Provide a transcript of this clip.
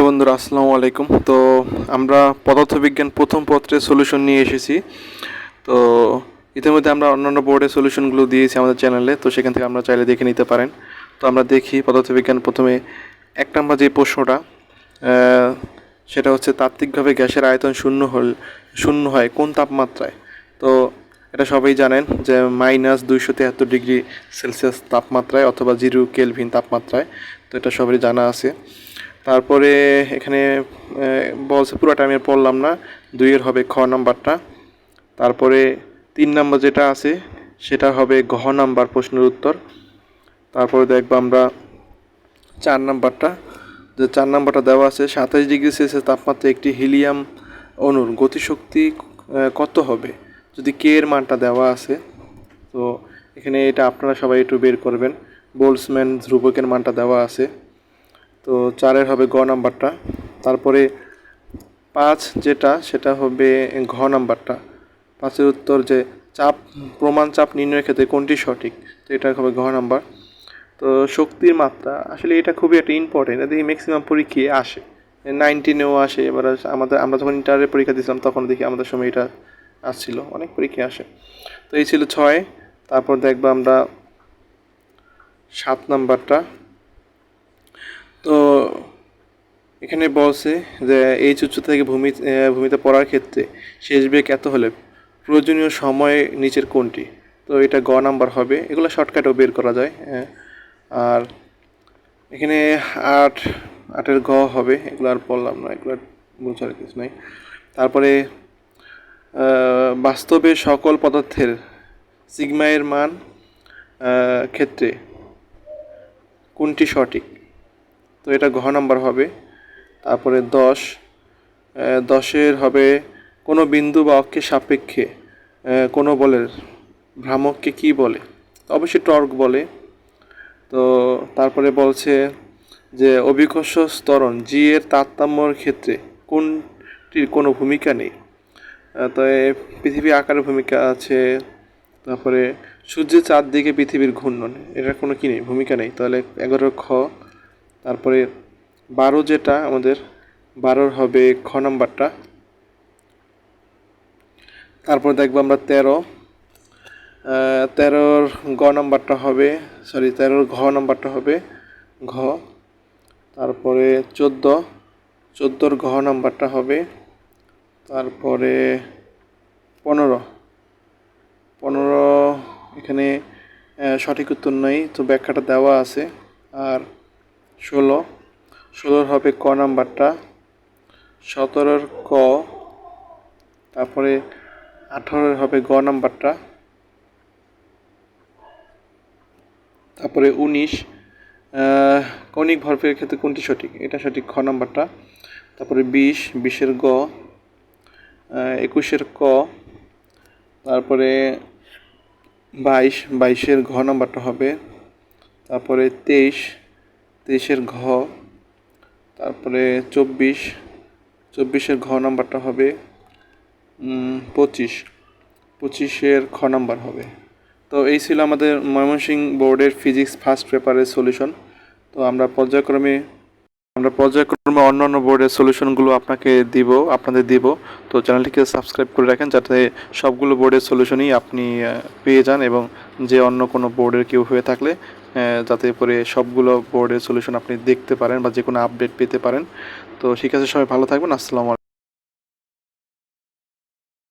Hello বন্ধুরা, আসসালামু আলাইকুম। তো আমরা পদার্থবিজ্ঞান প্রথম পত্রের সলিউশন নিয়ে এসেছি। তো ইতিমধ্যে আমরা অন্যান্য বোর্ডের সলিউশনগুলো দিয়েছি আমাদের চ্যানেলে, তো সেখান থেকে আমরা চাইলে দেখে নিতে পারেন। তো আমরা দেখি পদার্থবিজ্ঞান প্রথমে 1 নম্বর যে প্রশ্নটা, সেটা হচ্ছে তাত্ত্বিকভাবে গ্যাসের আয়তন শূন্য হয় কোন তাপমাত্রায়। তো এটা সবাই জানেন যে -273 ডিগ্রি সেলসিয়াস তাপমাত্রায় অথবা 0 কেলভিন তাপমাত্রায়। তো এটা সবারই জানা আছে। তারপরে এখানে বলছে, পুরোটা আমি আর পড়লাম না। 2-এর হবে খ নাম্বারটা। তারপরে 3 নম্বর যেটা আছে সেটা হবে ঘ নাম্বার প্রশ্নের উত্তর। তারপরে দেখবো আমরা 4 নাম্বারটা, যে 4 নাম্বারটা দেওয়া আছে 27 ডিগ্রি সেলসিয়াস তাপমাত্রায় একটি হিলিয়াম অণুর গতিশক্তি কত হবে, যদি কে এর মানটা দেওয়া আছে। তো এখানে এটা আপনারা সবাই একটু বের করবেন। বোল্টজম্যান ধ্রুবকের মানটা দেওয়া আছে। তো 4-এর হবে গ নাম্বারটা। তারপরে 5 যেটা, সেটা হবে ঘ নাম্বারটা। 5-এর উত্তর যে প্রমাণ চাপ নির্ণয়ের ক্ষেত্রে কোনটি সঠিক, তো এটা হবে ঘ নাম্বার। তো শক্তির মাত্রা, আসলে এটা খুবই একটা ইম্পর্টেন্ট, এটা দেখি ম্যাক্সিমাম পরীক্ষায় আসে, 19-এও আসে। এবার আমরা যখন ইন্টারের পরীক্ষা দিয়েছিলাম তখন দেখি আমাদের সময় এটা আসছিল, অনেক পরীক্ষায় আসে। তো এই ছিল 6। তারপর দেখবো আমরা 7 নাম্বারটা। তো এখানে বলছে যে এই উচ্চতা থেকে ভূমিতে পড়ার ক্ষেত্রে শেষ বেগ এত হলে প্রয়োজনীয় সময় নিচের কোনটি, তো এটা গ নাম্বার হবে। এগুলো শর্টকাটেও বের করা যায়। আর এখানে 8-এর গ হবে, এগুলো আর বললাম না, এগুলো বোঝার কিছু নাই। তারপরে বাস্তবে সকল পদার্থের সিগমা এর মান ক্ষেত্রে কোনটি সঠিক, তো এটা ঘ নাম্বার হবে। তারপরে 10-এর হবে কোনো বিন্দু বা অক্ষের সাপেক্ষে কোনো বলের ভ্রামককে কি বলে, অবশ্যই টর্ক বলে। তো তারপরে বলছে যে অভিকর্ষ ত্বরণ জি এর তারতম্যর ক্ষেত্রে কোনটির কোনো ভূমিকা নেই। তো পৃথিবী আকারের ভূমিকা আছে। তারপরে সূর্যের চারদিকে পৃথিবীর ঘূর্ণন, এটার কোনো কি নেই, ভূমিকা নেই, তাহলে 11 খ। তারপরে 12 যেটা আমাদের, 12-র হবে খ নাম্বারটা। তারপর দেখবো আমরা 13-র গ নাম্বারটা হবে, 13-র ঘ নাম্বারটা হবে ঘ। তারপরে 14-র ঘ নাম্বারটা হবে। তারপরে 15 এখানে সঠিক উত্তর নেই, তো ব্যাখ্যাটা দেওয়া আছে। আর 16-র হবে ক নাম্বারটা। 17-র ক। তারপরে 18-র হবে গ নাম্বারটা। তারপরে 19 কৌণিক ভরবেগের ক্ষেত্রে কোনটি সঠিক, এটা সঠিক, খ নাম্বারটা। তারপরে 20-এর গ। 21-এর ক। তারপরে 22-এর ঘ নাম্বারটা হবে। তারপরে 23-এর ঘ। তারপরে 24-এর ঘ নাম্বারটা হবে। 25-এর খ নাম্বার হবে। তো এই ছিল আমাদের ময়মনসিংহ বোর্ডের ফিজিক্স ফার্স্ট পেপারের সলিউশন। তো আমরা পর্যায়ক্রমে অন্যান্য বোর্ডের সলিউশনগুলো আপনাদের দিব। তো চ্যানেলটিকে সাবস্ক্রাইব করে রাখেন যাতে সবগুলো বোর্ডের সলিউশনই আপনি পেয়ে যান, এবং যে অন্য কোনো বোর্ডের কেউ হয়ে থাকলে যাতে করে সবগুলো বোর্ডের সলিউশন আপনি দেখতে পারেন বা যে কোনো আপডেট পেতে পারেন। তো ঠিক আছে, সবাই ভালো থাকবেন। আসসালামু আলাইকুম।